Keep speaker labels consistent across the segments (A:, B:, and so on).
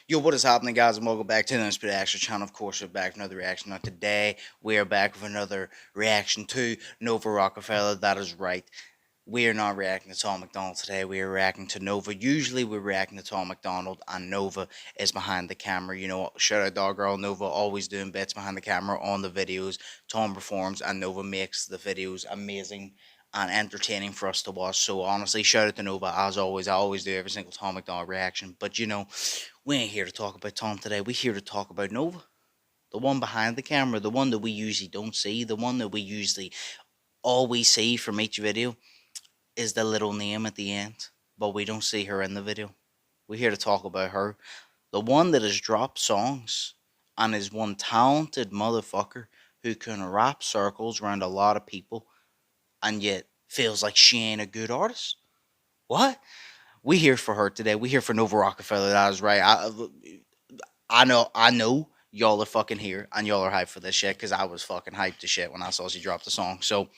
A: Yo, what is happening, guys, and welcome back to the Unspeed Action channel. Of course, we're back with another reaction. Now, today, we are back with another reaction to Nova Rockafeller. That is right. We are not reacting to Tom McDonald today. We are reacting to Nova. Usually, we're reacting to Tom McDonald, and Nova is behind the camera. You know, shout out Dog Girl Nova, always doing bits behind the camera on the videos. Tom performs, and Nova makes the videos amazing and entertaining for us to watch. So, honestly, shout out to Nova as always. I always do every single Tom McDonald reaction. But, we ain't here to talk about Tom today. We're here to talk about Nova. The one behind the camera, the one that we usually don't see, the one that we usually always see from each video is the little name at the end, but we don't see her in the video. We're here to talk about her. The one that has dropped songs and is one talented motherfucker who can wrap circles around a lot of people and yet feels like she ain't a good artist. What? We here for her today. We here for Nova Rockafeller. That is right. I know y'all are fucking here and y'all are hyped for this shit because I was fucking hyped to shit when I saw she dropped the song. So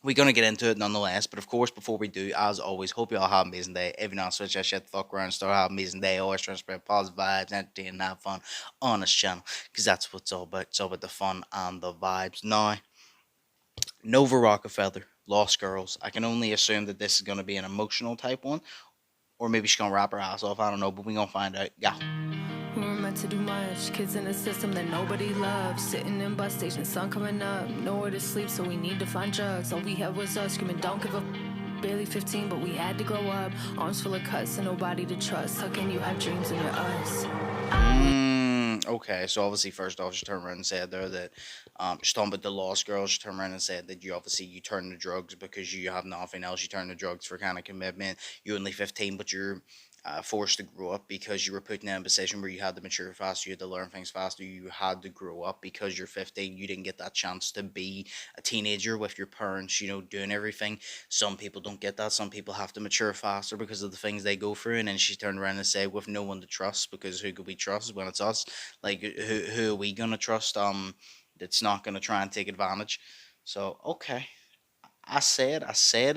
A: we're gonna get into it nonetheless. But of course, before we do, as always, hope y'all have an amazing day. If you're not, switch that shit the fuck around, start have an amazing day. Always trying to spread positive vibes, entertain, and have fun on this channel because that's what it's all about. It's all about the fun and the vibes. Now, Nova Rockafeller, Lost Girls. I can only assume that this is gonna be an emotional type one, or maybe she's gonna rap her ass off. I don't know, but we gonna find out. Yeah.
B: We were meant to do much. Kids in a system that nobody loves. Sitting in bus stations, sun coming up. Nowhere to sleep, so we need to find drugs. All we had was us screaming, don't give up. Barely 15, but we had to grow up. Arms full of cuts and nobody to trust. How can you have dreams when you're us?
A: Okay, so obviously, first off, she turned around and said there that she's talking about the Lost Girls. She turned around and said that you turn to drugs because you have nothing else. You turn to drugs for kind of commitment. You're only 15, but you're forced to grow up because you were put in a position where you had to mature faster, you had to learn things faster, you had to grow up because you're 15. You didn't get that chance to be a teenager with your parents, doing everything. Some people don't get that. Some people have to mature faster because of the things they go through. And then she turned around and said, with no one to trust, because who could we trust when it's us? Like, who are we gonna trust? That's not gonna try and take advantage. So okay, I said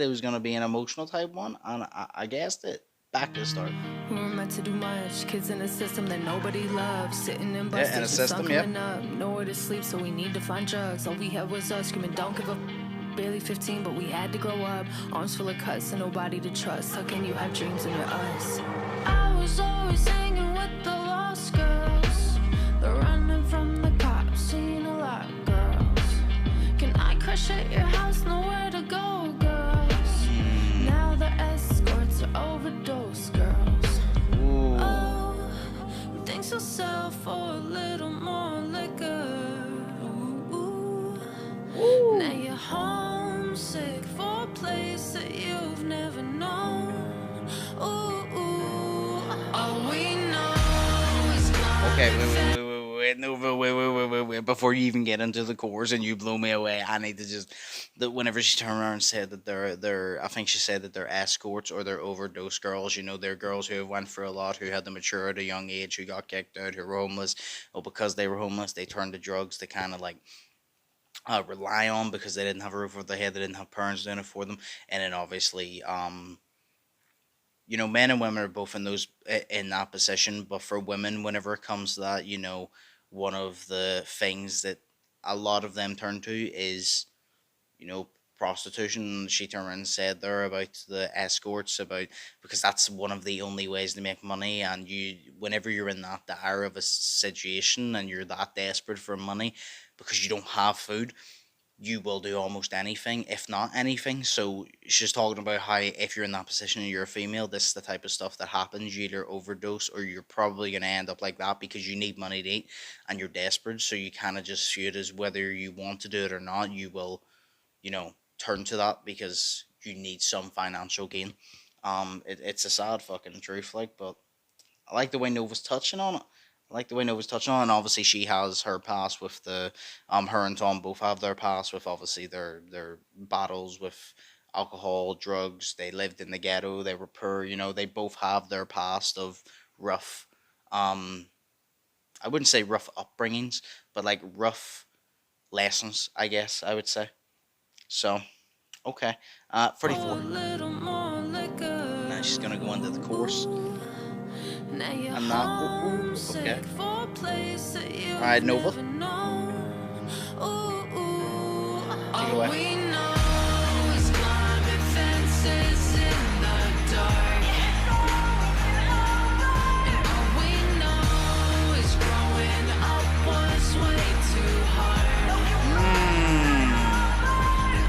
A: it was gonna be an emotional type one, and I guessed it. Back to the start.
B: We were meant to do much. Kids in a system that nobody loves. Sitting in bus
A: Yeah, in a
B: stations, sun
A: system. Yep.
B: coming up. Nowhere to sleep, so we need to find drugs. All we had was us screaming, don't give up. Barely 15, but we had to grow up. Arms full of cuts and nobody to trust. How can you have dreams when you're us? I was always hanging with the lost girls. They're running from the cops, seeing a lot of girls. Can I crash at your house? Nowhere to go, girls. Now the escorts are overdose girls.
A: Ooh.
B: Oh, thinks you'll sell for a little more liquor. Ooh. Now you're homesick for a place that you've never known. Ooh, all we know is
A: Okay,
B: life.
A: wait, no, wait. Before you even get into the chorus and you blow me away, I need to just whenever she turned around and said that they're I think she said that they're escorts or they're overdose girls. They're girls who have went through a lot, who had to mature at a young age, who got kicked out, who were homeless. Or because they were homeless, they turned to drugs to kind of like rely on because they didn't have a roof over their head, they didn't have parents doing it for them, and then obviously men and women are both in that position. But for women, whenever it comes to that, one of the things that a lot of them turn to is, you know, prostitution. She turned around and said there about the escorts, about because that's one of the only ways to make money. And whenever you're in that dire of a situation and you're that desperate for money because you don't have food, you will do almost anything, if not anything. So she's talking about how if you're in that position and you're a female, this is the type of stuff that happens. You either overdose or you're probably gonna end up like that because you need money to eat and you're desperate. So you kind of just see it as whether you want to do it or not, you will, turn to that because you need some financial gain. It's a sad fucking truth, like, but I like the way Nova's touching on it. I like the way Nova's touching on it. And obviously she has her past with the her and Tom both have their past with obviously their battles with alcohol, drugs. They lived in the ghetto, they were poor, they both have their past of rough um I wouldn't say rough upbringings, but like rough lessons, I guess I would say. So okay. 34. Now she's gonna go into the chorus.
B: Now you're
A: And that. Ooh, ooh,
B: homesick
A: okay.
B: for a place that
A: All right,
B: you've
A: Nova,
B: never known. Ooh, ooh.
A: take it
B: All
A: away.
B: we know is climbing fences in the dark. And all we know is growing up was way too hard.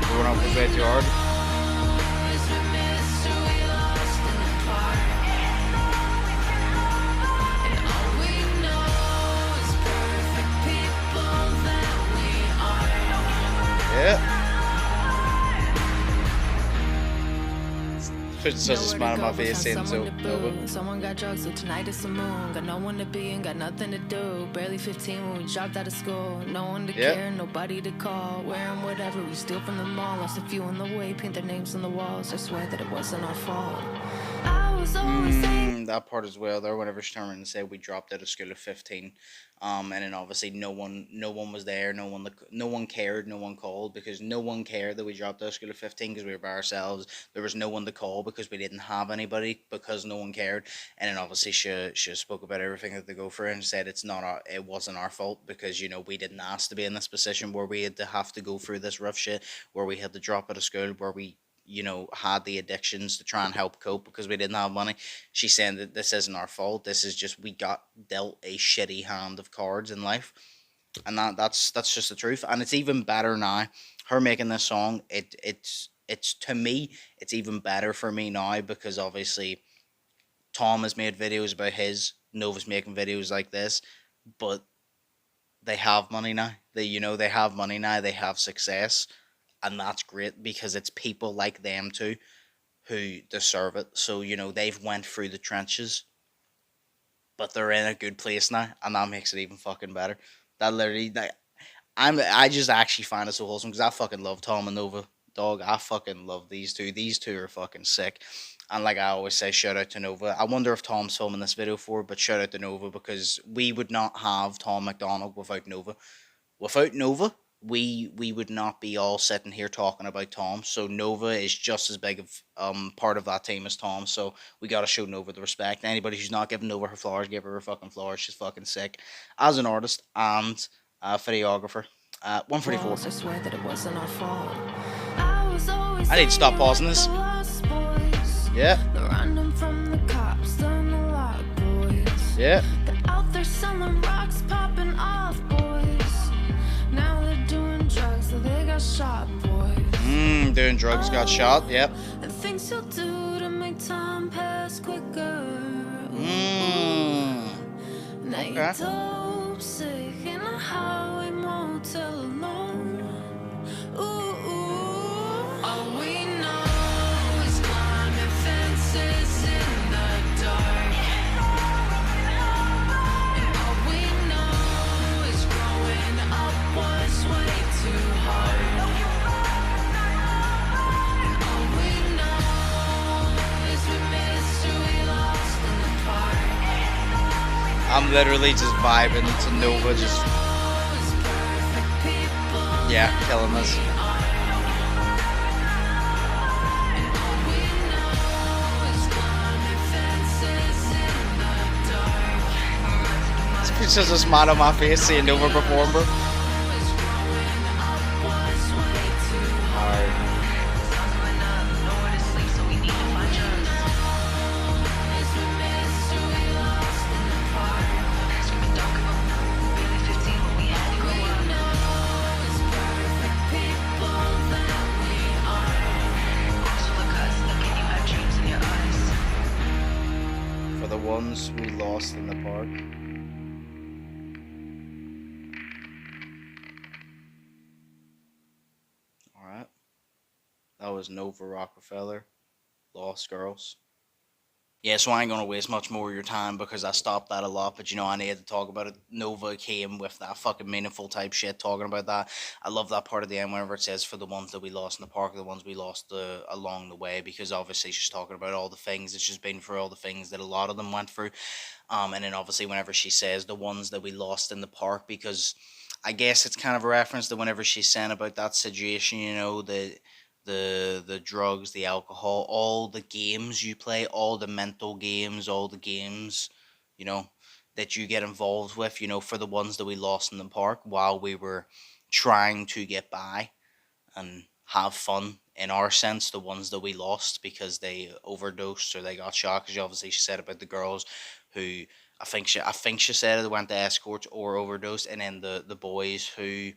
A: Growing up was way too hard.
B: Is we missed who we lost in the park. And all we know is perfect people that we are.
A: Yeah. Put such a
B: Nowhere
A: smile
B: to
A: on
B: go
A: my
B: but
A: face
B: found
A: saying
B: someone
A: so,
B: to
A: Nova.
B: boo. Someone got drugs, so tonight it's the moon. Got no one to be and got nothing to do. Barely 15 when we dropped out of school. No one to
A: Yeah.
B: care, nobody to call. Wearing whatever we steal from the mall. Lost a few on the way, paint their names on the walls. I swear that it wasn't our fault. I was always
A: That part as well there whenever she turned around and said we dropped out of school at 15, and then obviously no one was there, no one cared, no one called, because no one cared that we dropped out of school at 15 because we were by ourselves. There was no one to call because we didn't have anybody, because no one cared. And then obviously she spoke about everything that they go for and said it wasn't our fault, because we didn't ask to be in this position where we had to have to go through this rough shit, where we had to drop out of school, where we had the addictions to try and help cope because we didn't have money. She's saying that this isn't our fault. This is just we got dealt a shitty hand of cards in life, and that's just the truth. And it's even better now. Her making this song, it's to me, it's even better for me now, because obviously Tom has made videos about his, Nova's making videos like this, but they have money now. They have money now. They have success, and that's great because it's people like them too who deserve it. So they've went through the trenches, but they're in a good place now, and that makes it even fucking better. That literally, I just actually find it so wholesome because I fucking love Tom and Nova. Dog, I fucking love these two. These two are fucking sick. And like I always say, shout out to Nova. I wonder if Tom's filming this video for, but shout out to Nova, because we would not have Tom McDonald without Nova. Without Nova, we would not be all sitting here talking about Tom. So Nova is just as big of part of that team as Tom. So we gotta show Nova the respect. Anybody who's not giving Nova her flowers, give her her fucking flowers. She's fucking sick as an artist and videographer. 144.
B: I swear that it wasn't our fault. I was always
A: I need to stop pausing this. Yeah.
B: The random from the cops, done a lot, boys.
A: Yeah.
B: They're out there selling rocks, popping off, boys. Now they're doing drugs, so they got shot, boys.
A: Doing drugs, got shot. Yep.
B: And things you'll do to make time pass quicker. Now
A: Okay.
B: you're dope sick in a highway motel alone. Ooh, all we know is climbing fences in the dark. And all we know is growing up was way too hard. And all we know is we missed who we lost in the park.
A: I'm literally just vibing to Nova, just killing this. It's just a smile on my face seeing Nova perform, bro. Alright. For the ones we lost in the park. Alright. That was Nova Rockafeller. Lost Girls. Yeah, so I ain't gonna waste much more of your time because I stopped that a lot, but I needed to talk about it. Nova came with that fucking meaningful type shit talking about that. I love that part of the end whenever it says for the ones that we lost in the park, the ones we lost along the way, because obviously she's talking about all the things that she's been through, all the things that a lot of them went through. And then obviously whenever she says the ones that we lost in the park, because I guess it's kind of a reference to whenever she's saying about that situation, the drugs, the alcohol, all the games you play, all the mental games, all the games you know, that you get involved with, for the ones that we lost in the park while we were trying to get by and have fun in our sense, the ones that we lost because they overdosed or they got shot. Because obviously she said about the girls who I think she said they went to escorts or overdosed, and then the boys who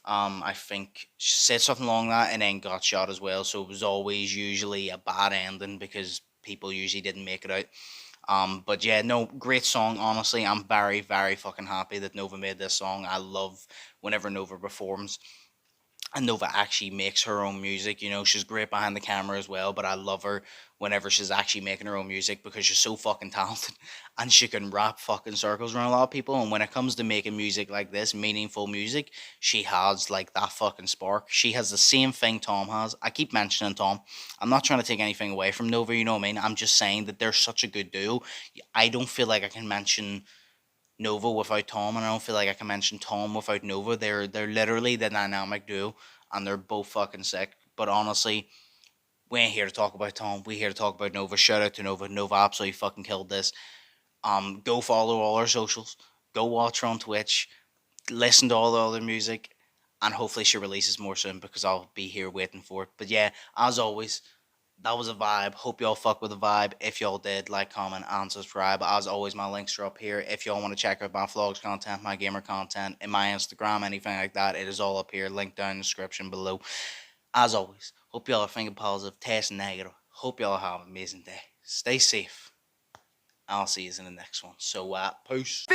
A: I think she said something along that and then got shot as well. So it was always usually a bad ending because people usually didn't make it out. But yeah, no, great song. Honestly, I'm very, very fucking happy that Nova made this song. I love whenever Nova performs and Nova actually makes her own music. She's great behind the camera as well, but I love her whenever she's actually making her own music because she's so fucking talented and she can rap fucking circles around a lot of people. And when it comes to making music like this, meaningful music, she has like that fucking spark. She has the same thing Tom has. I keep mentioning Tom. I'm not trying to take anything away from Nova, you know what I mean? I'm just saying that they're such a good duo. I don't feel like I can mention Nova without Tom, and I don't feel like I can mention Tom without Nova. They're literally the dynamic duo, and they're both fucking sick. But honestly, we ain't here to talk about Tom. We here to talk about Nova. Shout out to Nova. Nova absolutely fucking killed this. Go follow all our socials. Go watch her on Twitch. Listen to all the other music, and hopefully she releases more soon because I'll be here waiting for it. But yeah, as always, that was a vibe. Hope y'all fuck with the vibe. If y'all did, like, comment, and subscribe. As always, my links are up here. If y'all want to check out my vlogs content, my gamer content, and my Instagram, anything like that, it is all up here. Link down in the description below. As always, hope y'all are thinking positive, testing negative. Hope y'all have an amazing day. Stay safe. I'll see you in the next one. So, peace.